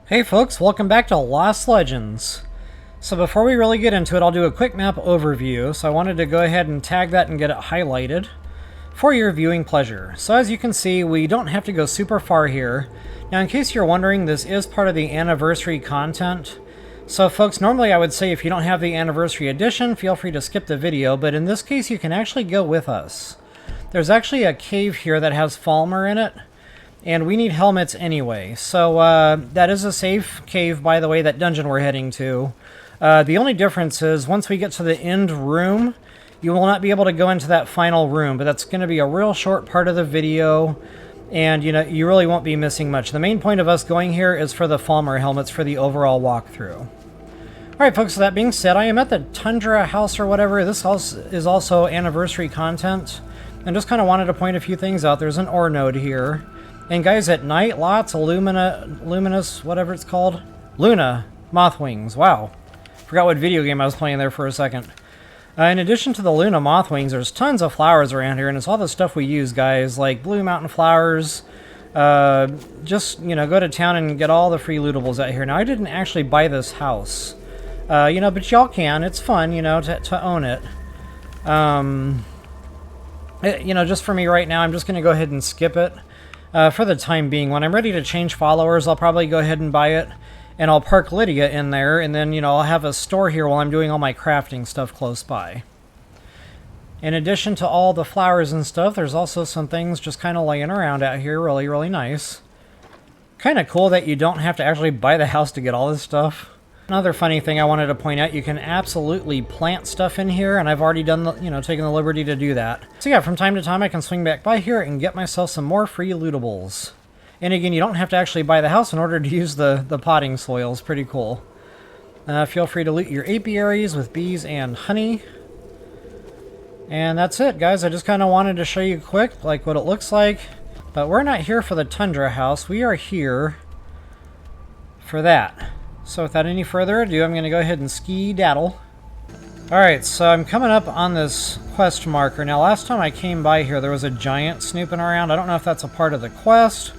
Hey folks, welcome back to Lost Legends. So before we really get into it, I'll do a quick map overview. So I wanted to go ahead and tag that and get it highlighted for your viewing pleasure. So as you can see, we don't have to go super far here. Now in case you're wondering, this is part of the anniversary content. So folks, normally I would say if you don't have the anniversary edition, feel free to skip the video, but in this case you can actually go with us. There's actually a cave here that has Falmer in it. And we need helmets anyway. So that is a safe cave, by the way, that dungeon we're heading to. The only difference is once we get to the end room, you will not be able to go into that final room. But that's going to be a real short part of the video. And you really won't be missing much. The main point of us going here is for the Falmer helmets for the overall walkthrough. Alright folks, so that being said, I am at the Tundra house or whatever. This house is also anniversary content. And just kind of wanted to point a few things out. There's an ore node here. And guys, at night, lots of luminous, whatever it's called, Luna mothwings. Wow. Forgot what video game I was playing there for a second. In addition to the Luna mothwings, there's tons of flowers around here, and it's all the stuff we use, guys, like blue mountain flowers. Just, go to town and get all the free lootables out here. Now, I didn't actually buy this house, but y'all can. It's fun, to own it. Just for me right now, I'm just going to go ahead and skip it. For the time being. When I'm ready to change followers, I'll probably go ahead and buy it, and I'll park Lydia in there, and then, I'll have a store here while I'm doing all my crafting stuff close by. In addition to all the flowers and stuff, there's also some things just kind of laying around out here, really, really nice. Kind of cool that you don't have to actually buy the house to get all this stuff. Another funny thing I wanted to point out, you can absolutely plant stuff in here, and I've already done, taken the liberty to do that. So yeah, from time to time I can swing back by here and get myself some more free lootables. And again, you don't have to actually buy the house in order to use the potting soils. Pretty cool. Feel free to loot your apiaries with bees and honey. And that's it, guys. I just kind of wanted to show you quick, like, what it looks like. But we're not here for the Tundra house. We are here for that. So without any further ado, I'm going to go ahead and ski-daddle. Alright, so I'm coming up on this quest marker. Now, last time I came by here, there was a giant snooping around. I don't know if that's a part of the quest,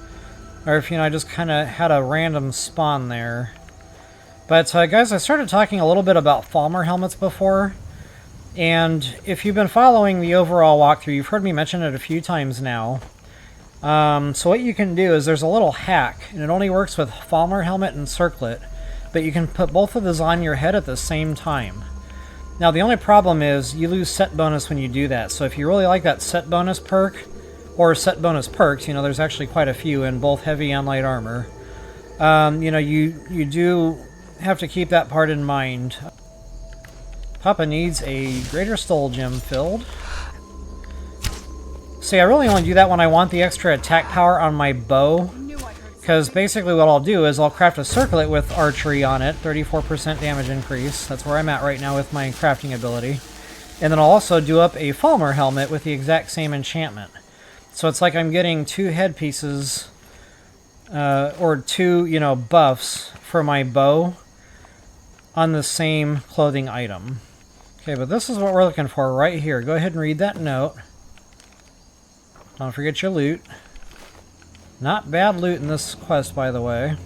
or if, I just kind of had a random spawn there. But, guys, I started talking a little bit about Falmer helmets before. And if you've been following the overall walkthrough, you've heard me mention it a few times now. So what you can do is there's a little hack, and it only works with Falmer helmet and circlet. But you can put both of those on your head at the same time. Now the only problem is you lose set bonus when you do that. So if you really like that set bonus perk, or set bonus perks, there's actually quite a few in both heavy and light armor. You do have to keep that part in mind. Papa needs a greater soul gem filled. See, I really only do that when I want the extra attack power on my bow. Because basically what I'll do is I'll craft a circlet with archery on it, 34% damage increase. That's where I'm at right now with my crafting ability. And then I'll also do up a Falmer helmet with the exact same enchantment. So it's like I'm getting two headpieces, or two, buffs for my bow on the same clothing item. Okay, but this is what we're looking for right here. Go ahead and read that note. Don't forget your loot. Not bad loot in this quest, by the way.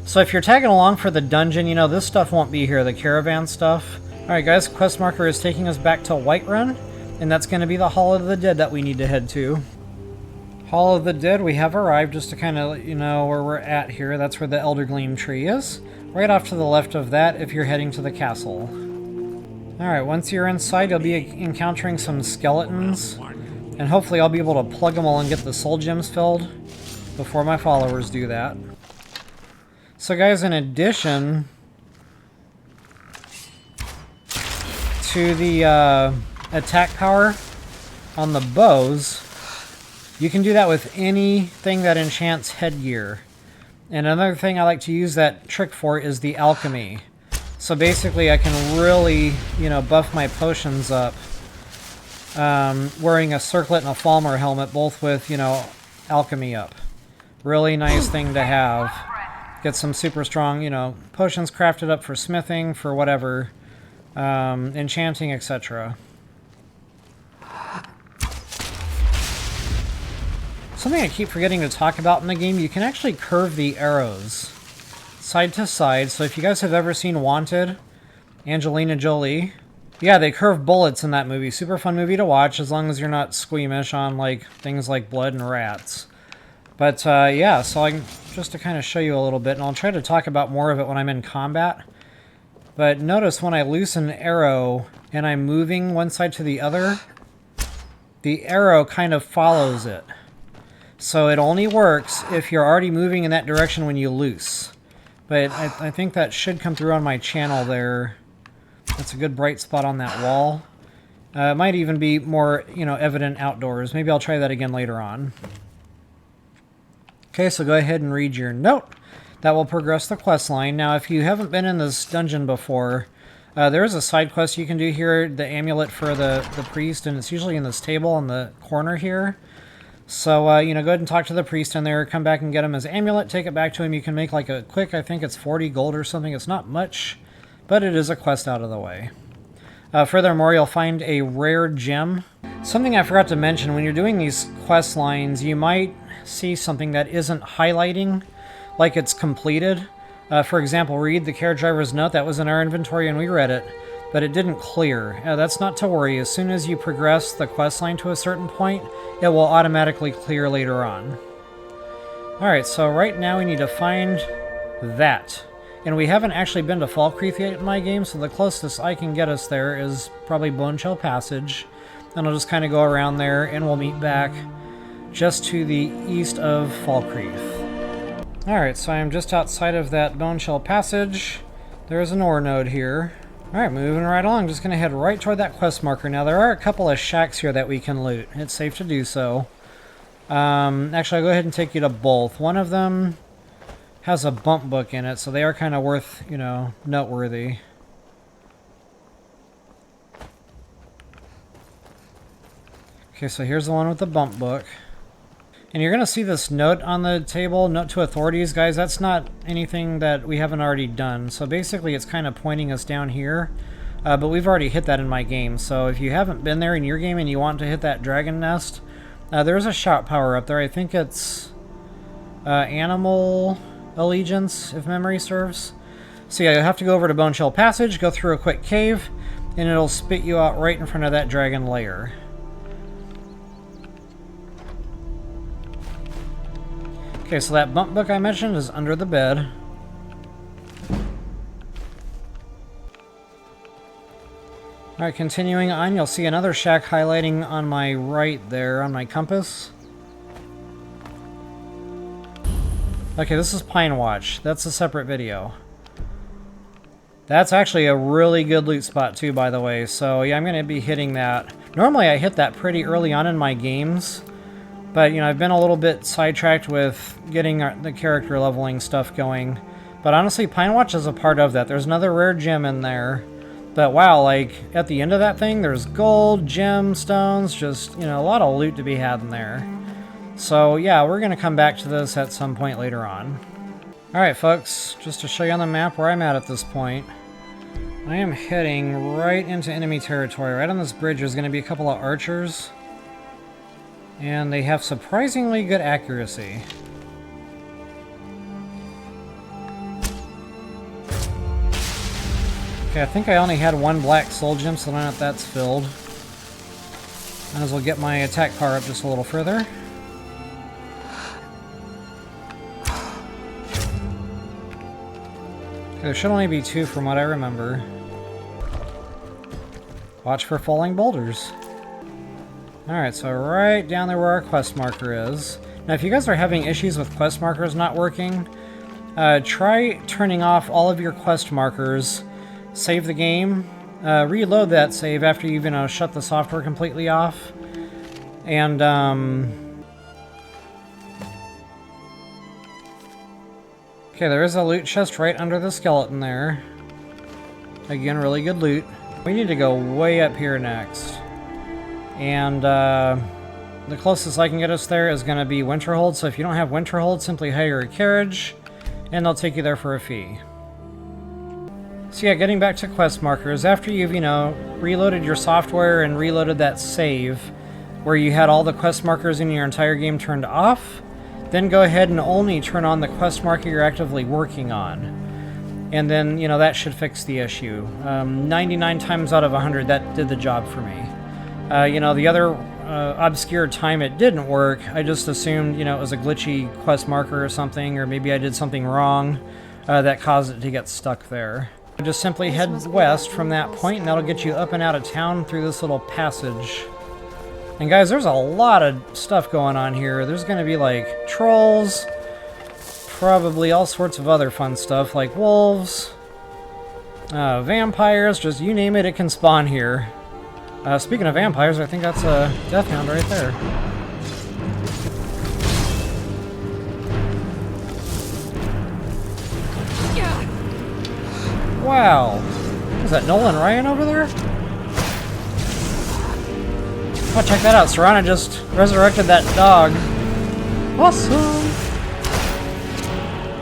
So if you're tagging along for the dungeon, this stuff won't be here, the caravan stuff. Alright guys, quest marker is taking us back to Whiterun, and that's going to be the Hall of the Dead that we need to head to. Hall of the Dead, we have arrived, just to kind of let you know where we're at here. That's where the Elder Gleam tree is. Right off to the left of that if you're heading to the castle. Alright, once you're inside, you'll be encountering some skeletons. And hopefully I'll be able to plug them all and get the soul gems filled before my followers do that. So guys, in addition to the attack power on the bows, you can do that with anything that enchants headgear. And another thing I like to use that trick for is the alchemy. So basically I can really, buff my potions up. Wearing a circlet and a Falmer helmet, both with, alchemy up. Really nice thing to have. Get some super strong, potions crafted up for smithing, for whatever, enchanting, etc. Something I keep forgetting to talk about in the game, you can actually curve the arrows. side to side. So if you guys have ever seen Wanted, Angelina Jolie, yeah, they curve bullets in that movie. Super fun movie to watch, as long as you're not squeamish on like things like blood and rats. But yeah, so just to kind of show you a little bit, and I'll try to talk about more of it when I'm in combat. But notice when I loose an arrow and I'm moving one side to the other, the arrow kind of follows it. So it only works if you're already moving in that direction when you loose. But I think that should come through on my channel there. That's a good bright spot on that wall. It might even be more, evident outdoors. Maybe I'll try that again later on. Okay, so go ahead and read your note. That will progress the quest line. Now, if you haven't been in this dungeon before, there is a side quest you can do here, the amulet for the priest, and it's usually in this table in the corner here. So, go ahead and talk to the priest in there, come back and get him his amulet, take it back to him. You can make like a quick, I think it's 40 gold or something. It's not much, but it is a quest out of the way. Furthermore, you'll find a rare gem. Something I forgot to mention, when you're doing these quest lines, you might see something that isn't highlighting like it's completed. For example, read the carriage driver's note. That was in our inventory and we read it, but it didn't clear. That's not to worry. As soon as you progress the quest line to a certain point, it will automatically clear later on. Alright, so right now we need to find that. And we haven't actually been to Falkreath yet in my game, so the closest I can get us there is probably Bonechill Passage. And I'll just kind of go around there and we'll meet back just to the east of Falkreath. Alright, so I'm just outside of that Bonechill Passage. There's an ore node here. Alright, moving right along. Just going to head right toward that quest marker. Now, there are a couple of shacks here that we can loot. It's safe to do so. Actually, I'll go ahead and take you to both. One of them has a bump book in it, so they are kind of worth, noteworthy. Okay, so here's the one with the bump book. And you're going to see this note on the table, note to authorities. Guys, that's not anything that we haven't already done. So basically it's kind of pointing us down here. But we've already hit that in my game. So if you haven't been there in your game and you want to hit that dragon nest, there's a shout power up there. I think it's Animal Allegiance, if memory serves. So yeah, you'll have to go over to Bonechill Passage, go through a quick cave, and it'll spit you out right in front of that dragon lair. Okay, so that bump book I mentioned is under the bed. Alright, continuing on, you'll see another shack highlighting on my right there on my compass. Okay, this is Pine Watch. That's a separate video. That's actually a really good loot spot too, by the way. So yeah, I'm going to be hitting that. Normally I hit that pretty early on in my games. But, I've been a little bit sidetracked with getting the character leveling stuff going. But honestly, Pine Watch is a part of that. There's another rare gem in there. But wow, like, at the end of that thing, there's gold, gemstones, just, a lot of loot to be had in there. So, yeah, we're going to come back to this at some point later on. Alright, folks, just to show you on the map where I'm at this point. I am heading right into enemy territory. Right on this bridge, there's going to be a couple of archers. And they have surprisingly good accuracy. Okay, I think I only had one black soul gem, so now that that's filled, might as well get my attack power up just a little further. Okay, there should only be two from what I remember. Watch for falling boulders. Alright, so right down there where our quest marker is. Now, if you guys are having issues with quest markers not working, try turning off all of your quest markers, save the game, reload that save after you've, shut the software completely off, and, okay, there is a loot chest right under the skeleton there. Again, really good loot. We need to go way up here next. And the closest I can get us there is going to be Winterhold, so if you don't have Winterhold, simply hire a carriage, and they'll take you there for a fee. So yeah, getting back to quest markers, after you've, reloaded your software and reloaded that save, where you had all the quest markers in your entire game turned off, then go ahead and only turn on the quest marker you're actively working on. And then, you know, that should fix the issue. 99 times out of 100, that did the job for me. You know, the other obscure time it didn't work, I just assumed, you know, it was a glitchy quest marker or something, or maybe I did something wrong that caused it to get stuck there. Just simply head west from that point, and that'll get you up and out of town through this little passage. And guys, there's a lot of stuff going on here. There's going to be, like, trolls, probably all sorts of other fun stuff, like wolves, vampires, just you name it, it can spawn here. Speaking of vampires, I think that's a death hound right there. Wow. Is that Nolan Ryan over there? Oh, check that out. Serana just resurrected that dog. Awesome.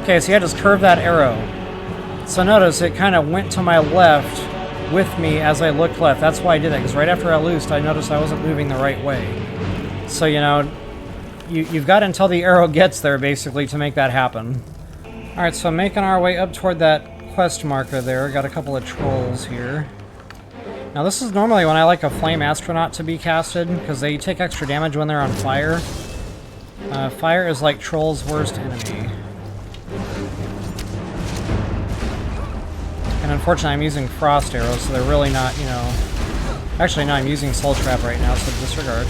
Okay, see, I just curved that arrow. So notice it kind of went to my left with me as I looked left. That's why I did that, because right after I loosed, I noticed I wasn't moving the right way. So, you know, you've got until the arrow gets there, basically, to make that happen. Alright, so making our way up toward that quest marker there. Got a couple of trolls here. Now this is normally when I like a flame astronaut to be casted, because they take extra damage when they're on fire. Fire is like trolls' worst enemy. And unfortunately I'm using frost arrows, so they're really not, you know... Actually no, I'm using soul trap right now, so disregard.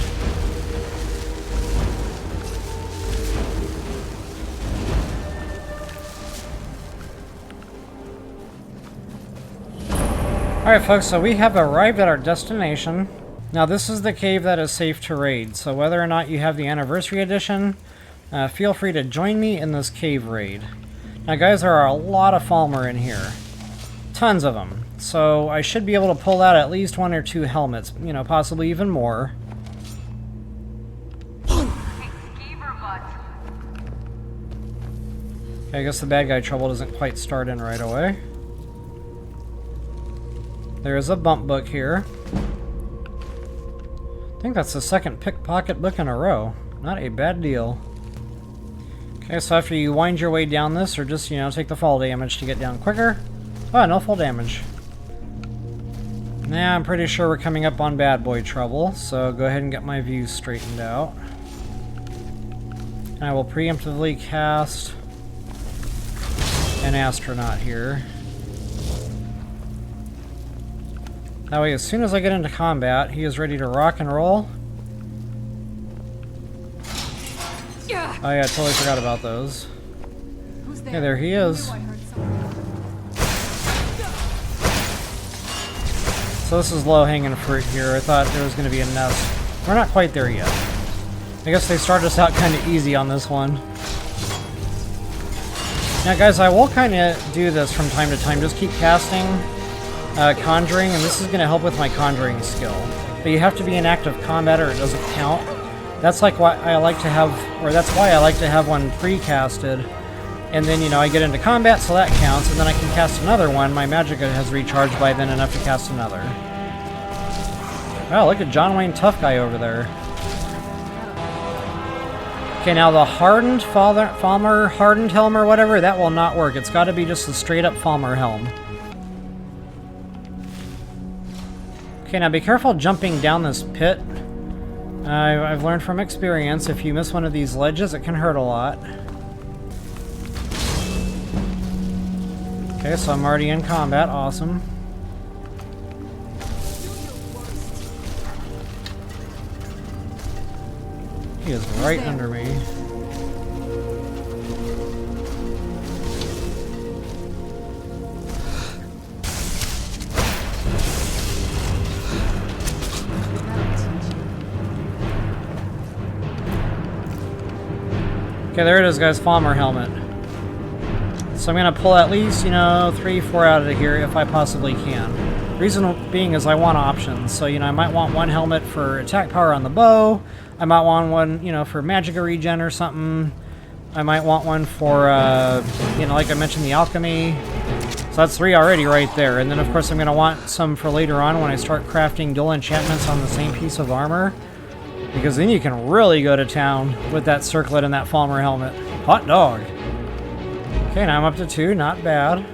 Alright folks, so we have arrived at our destination. Now this is the cave that is safe to raid, so whether or not you have the Anniversary Edition, feel free to join me in this cave raid. Now guys, there are a lot of Falmer in here. Tons of them. So I should be able to pull out at least 1 or 2 helmets, you know, possibly even more. Okay, I guess the bad guy trouble doesn't quite start in right away. There is a bump book here. I think that's the second pickpocket book in a row. Not a bad deal. Okay, so after you wind your way down this, or just, you know, take the fall damage to get down quicker. Oh, no fall damage. Nah, I'm pretty sure we're coming up on bad boy trouble, so go ahead and get my view straightened out. And I will preemptively cast an astronaut here. That way, as soon as I get into combat, he is ready to rock and roll. Oh yeah, I totally forgot about those. Hey, there he is. So this is low-hanging fruit here. I thought there was going to be a nest. We're not quite there yet. I guess they started us out kind of easy on this one. Now guys, I will kind of do this from time to time. Just keep casting Conjuring, and this is going to help with my Conjuring skill. But you have to be in active combat or it doesn't count. That's like why I like to have, or that's why I like to have one pre-casted. And then, you know, I get into combat, so that counts, and then I can cast another one. My magic has recharged by then enough to cast another. Wow, look at John Wayne Tough Guy over there. Okay, now the hardened Falmer, hardened helm or whatever, that will not work. It's got to be just a straight-up Falmer helm. Okay, now be careful jumping down this pit. I've learned from experience, if you miss one of these ledges, it can hurt a lot. Okay, so I'm already in combat. Awesome. He is right under me. Okay, there it is, guys. Falmer helmet. So I'm going to pull at least, you know, 3-4 out of here if I possibly can. Reason being is I want options. So, you know, I might want one helmet for attack power on the bow. I might want one, you know, for magic regen or something. I might want one for, you know, like I mentioned, the alchemy. So that's 3 already right there. And then, of course, I'm going to want some for later on when I start crafting dual enchantments on the same piece of armor. Because then you can really go to town with that circlet and that Falmer helmet. Hot dog. Okay, now I'm up to 2. Not bad.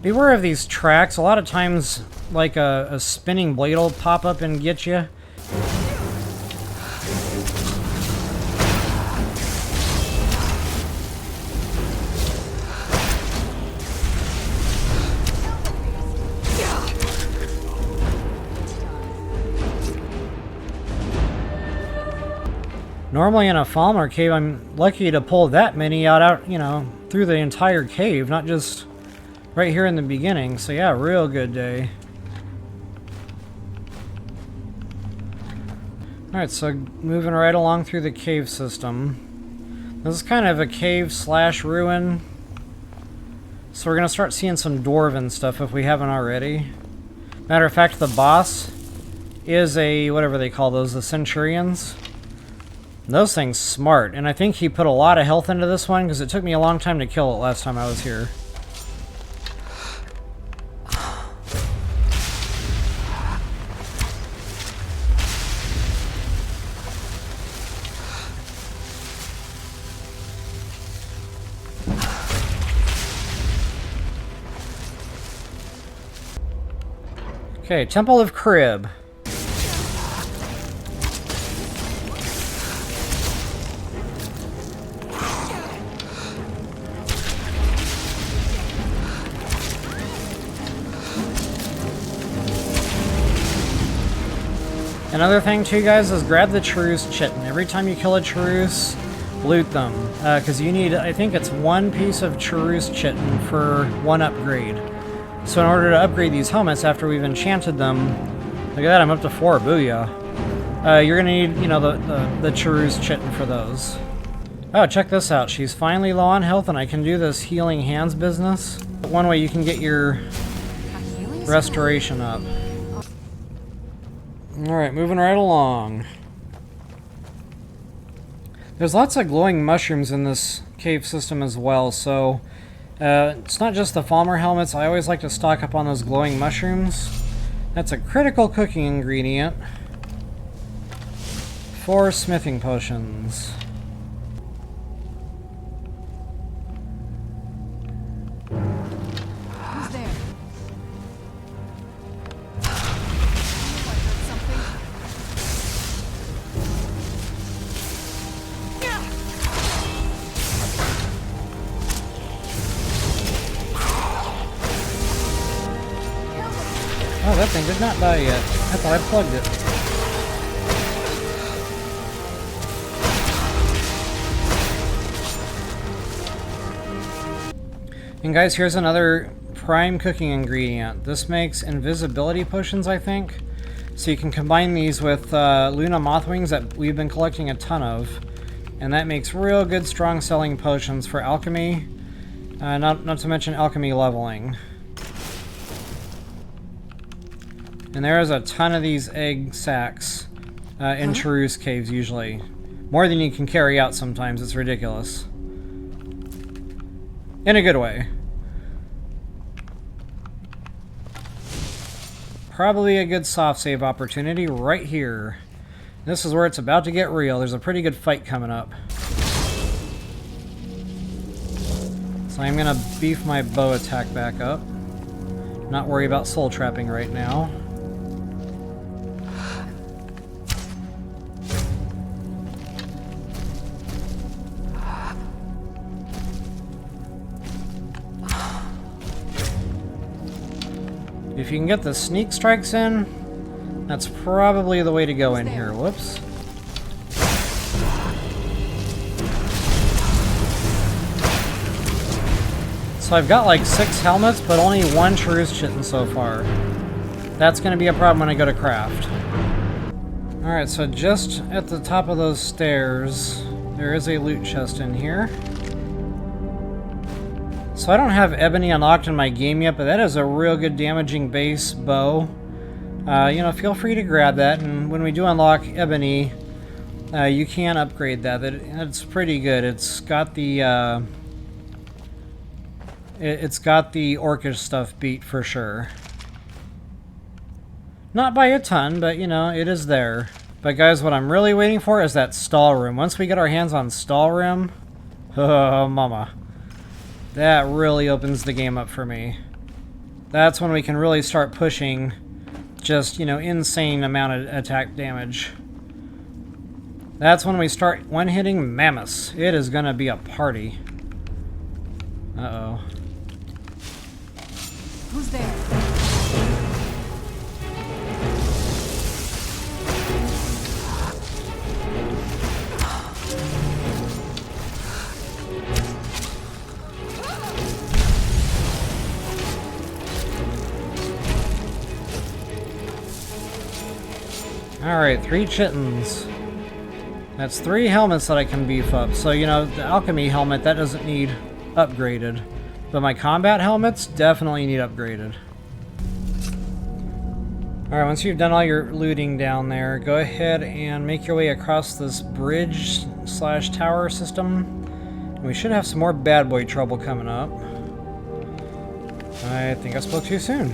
Beware of these tracks. A lot of times, like a spinning blade will pop up and get you. Normally in a Falmer cave, I'm lucky to pull that many out, you know, through the entire cave, not just right here in the beginning. So yeah, real good day. Alright, so moving right along through the cave system. This is kind of a cave slash ruin. So we're going to start seeing some Dwarven stuff if we haven't already. Matter of fact, the boss is a, whatever they call those, the Centurions. Those things smart, and I think he put a lot of health into this one because it took me a long time to kill it last time I was here. Okay, Temple of Crib. Another thing too, guys, is grab the Charus Chitin. Every time you kill a Charus, loot them. Because you need, I think it's 1 piece of Charus Chitin for 1 upgrade. So in order to upgrade these helmets after we've enchanted them, look at that, I'm up to 4, booyah. You're gonna need, you know, the Charus Chitin for those. Oh, check this out. She's finally low on health and I can do this healing hands business. One way you can get your restoration up. Alright, moving right along. There's lots of glowing mushrooms in this cave system as well, so it's not just the Falmer helmets. I always like to stock up on those glowing mushrooms. That's a critical cooking ingredient for smithing potions. Oh, that thing did not die yet. I thought I plugged it. And guys, here's another prime cooking ingredient. This makes invisibility potions, I think. So you can combine these with Luna Mothwings that we've been collecting a ton of. And that makes real good strong selling potions for alchemy. Not to mention alchemy leveling. And there is a ton of these egg sacs in Charus caves usually. More than you can carry out sometimes. It's ridiculous. In a good way. Probably a good soft save opportunity right here. This is where it's about to get real. There's a pretty good fight coming up. So I'm going to beef my bow attack back up. Not worry about soul trapping right now. If you can get the sneak strikes in, that's probably the way to go in here. Whoops. So I've got like 6 helmets, but only 1 Charus Chitin so far. That's going to be a problem when I go to craft. Alright, so just at the top of those stairs, there is a loot chest in here. So I don't have Ebony unlocked in my game yet, but that is a real good damaging base bow. You know, feel free to grab that, and when we do unlock Ebony, you can upgrade that. It's pretty good. It's got the orcish stuff beat for sure. Not by a ton, but you know, it is there. But guys, what I'm really waiting for is that stall room. Once we get our hands on stall room, oh mama, that really opens the game up for me. That's when we can really start pushing just, you know, insane amount of attack damage. That's when we start one-hitting mammoths. It is gonna be a party. Uh-oh. Who's there? Alright, 3 chittens. That's 3 helmets that I can beef up. So, you know, the alchemy helmet, that doesn't need upgraded. But my combat helmets definitely need upgraded. Alright, once you've done all your looting down there, go ahead and make your way across this bridge / tower system. And we should have some more bad boy trouble coming up. I think I spoke too soon.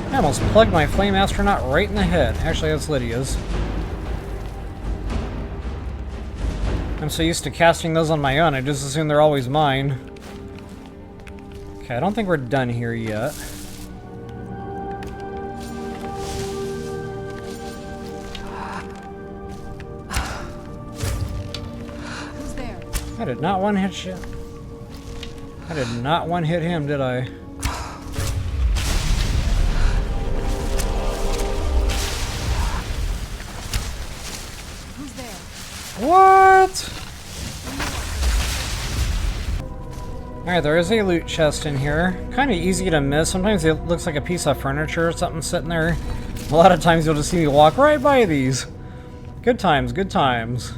I almost plugged my flame astronaut right in the head. Actually, that's Lydia's. I'm so used to casting those on my own, I just assume they're always mine. Okay, I don't think we're done here yet. Who's there? I did not one-hit shit. I did not one-hit him, did I? What? Alright, there is a loot chest in here. Kind of easy to miss. Sometimes it looks like a piece of furniture or something sitting there. A lot of times you'll just see me walk right by these. Good times, good times.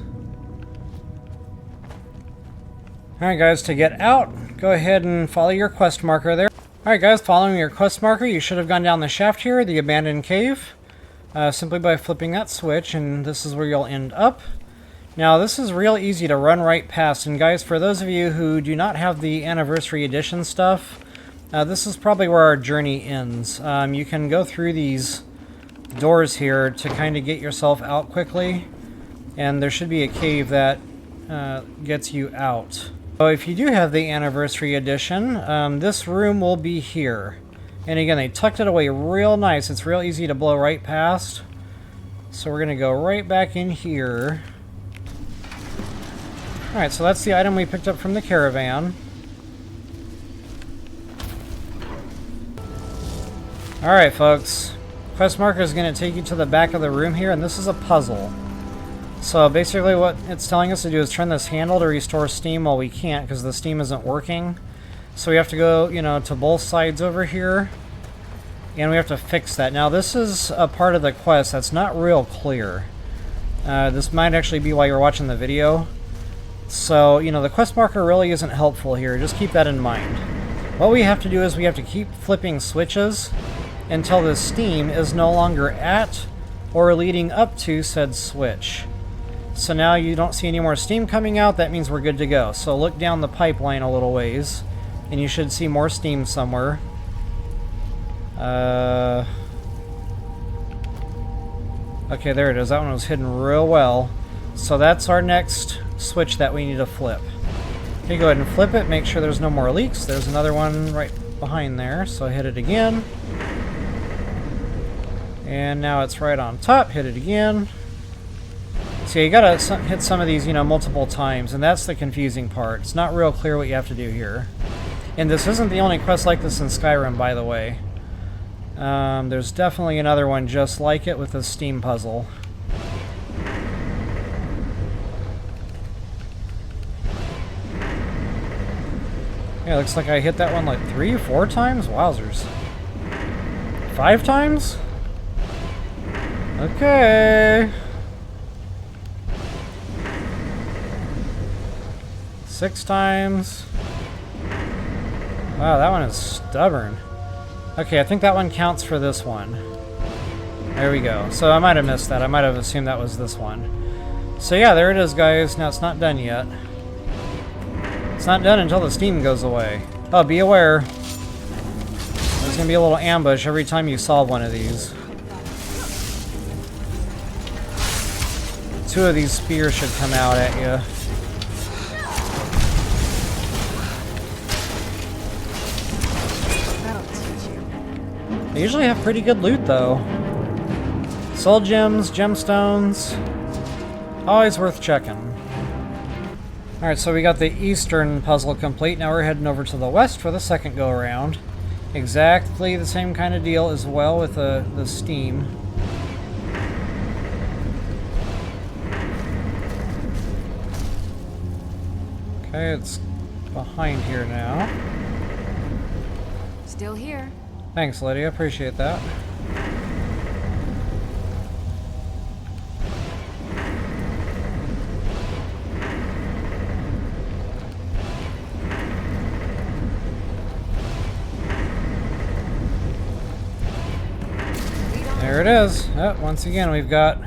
Alright guys, to get out, go ahead and follow your quest marker there. Alright guys, following your quest marker, you should have gone down the shaft here, the abandoned cave. Simply by flipping that switch, and this is where you'll end up. Now, this is real easy to run right past, and guys, for those of you who do not have the Anniversary Edition stuff, this is probably where our journey ends. You can go through these doors here to kind of get yourself out quickly, and there should be a cave that gets you out. So if you do have the Anniversary Edition, this room will be here. And again, they tucked it away real nice. It's real easy to blow right past. So we're going to go right back in here. Alright, so that's the item we picked up from the caravan. Alright, folks. Quest marker is going to take you to the back of the room here, and this is a puzzle. So basically what it's telling us to do is turn this handle to restore steam. Well, we can't because the steam isn't working. So we have to go, you know, to both sides over here. And we have to fix that. Now, this is a part of the quest that's not real clear. This might actually be while you're watching the video. So, you know, the quest marker really isn't helpful here. Just keep that in mind. What we have to do is we have to keep flipping switches until the steam is no longer at or leading up to said switch. So now you don't see any more steam coming out. That means we're good to go. So look down the pipeline a little ways, and you should see more steam somewhere. Okay, there it is. That one was hidden real well. So that's our next switch that we need to flip. Okay, go ahead and flip it. Make sure there's no more leaks. There's another one right behind there. So hit it again. And now it's right on top. Hit it again. So you gotta hit some of these, you know, multiple times. And that's the confusing part. It's not real clear what you have to do here. And this isn't the only quest like this in Skyrim, by the way. There's definitely another one just like it with a steam puzzle. Yeah, looks like I hit that one like 3 or 4 times? Wowzers. 5 times? Okay. 6 times. Wow, that one is stubborn. Okay, I think that one counts for this one. There we go. So I might have missed that. I might have assumed that was this one. So yeah, there it is, guys. Now, it's not done yet. It's not done until the steam goes away. Oh, be aware. There's going to be a little ambush every time you solve one of these. 2 of these spears should come out at you. They usually have pretty good loot, though. Soul gems, gemstones. Always worth checking. Alright, so we got the eastern puzzle complete. Now we're heading over to the west for the second go-around. Exactly the same kind of deal as well with the steam. Okay, it's behind here now. Still here. Thanks, Lydia. Appreciate that. There it is. Oh, once again, we've got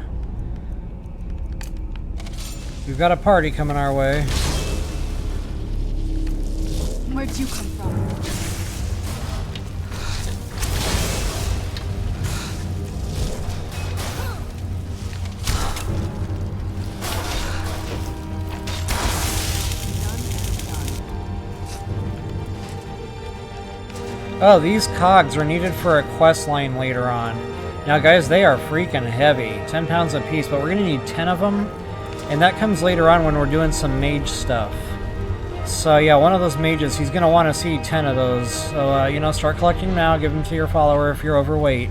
a party coming our way. Where'd you come from? Oh, these cogs are needed for a quest line later on. Now, guys, they are freaking heavy. 10 pounds a piece, but we're going to need 10 of them. And that comes later on when we're doing some mage stuff. So, yeah, one of those mages, he's going to want to see 10 of those. So, you know, start collecting now. Give them to your follower if you're overweight.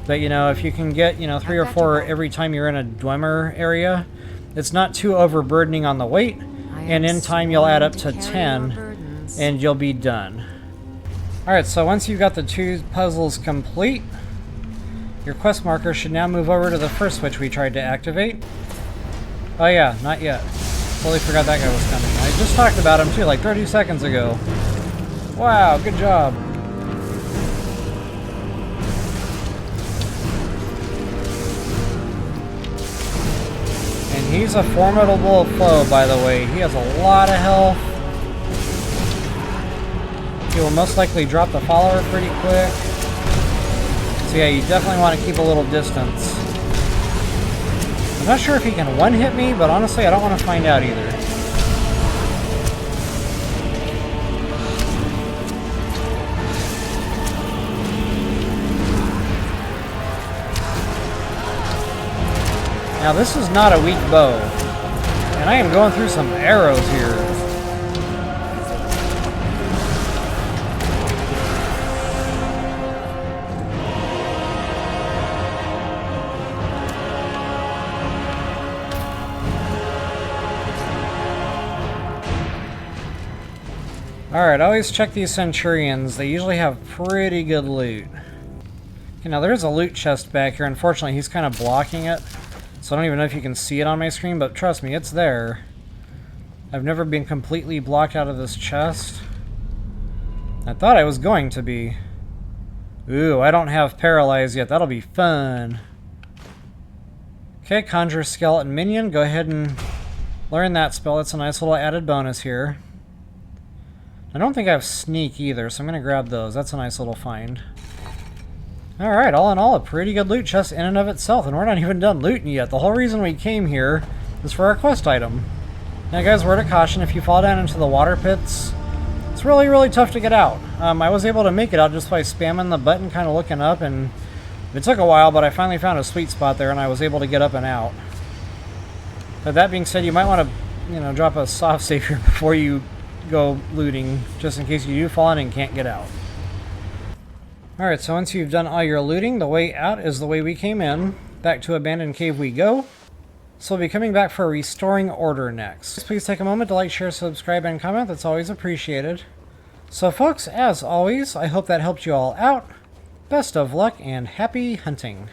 But, you know, if you can get, 3 or 4 every time you're in a Dwemer area, it's not too overburdening on the weight. And in time, you'll add up to 10, and you'll be done. Alright, so once you've got the 2 puzzles complete, your quest marker should now move over to the first switch we tried to activate. Oh yeah, not yet. Totally forgot that guy was coming. I just talked about him too, like 30 seconds ago. Wow, good job. And he's a formidable foe, by the way. He has a lot of health. He will most likely drop the follower pretty quick. So yeah, you definitely want to keep a little distance. I'm not sure if he can one-hit me, but honestly, I don't want to find out either. Now, this is not a weak bow. And I am going through some arrows here. Alright, always check these Centurions. They usually have pretty good loot. Okay, now there's a loot chest back here. Unfortunately, he's kind of blocking it. So I don't even know if you can see it on my screen, but trust me, it's there. I've never been completely blocked out of this chest. I thought I was going to be. Ooh, I don't have Paralyze yet. That'll be fun. Okay, Conjure Skeleton Minion. Go ahead and learn that spell. It's a nice little added bonus here. I don't think I have Sneak either, so I'm going to grab those. That's a nice little find. Alright, all in all, a pretty good loot chest in and of itself, and we're not even done looting yet. The whole reason we came here is for our quest item. Now guys, word of caution, if you fall down into the water pits, it's really, really tough to get out. I was able to make it out just by spamming the button, kind of looking up, and it took a while, but I finally found a sweet spot there, and I was able to get up and out. But that being said, you might want to, drop a soft save here before you go looting, just in case you do fall in and can't get out. Alright, so once you've done all your looting, the way out is the way we came in. Back to Abandoned Cave we go. So we'll be coming back for Restoring Order next. Please take a moment to like, share, subscribe, and comment. That's always appreciated. So folks, as always, I hope that helped you all out. Best of luck and happy hunting.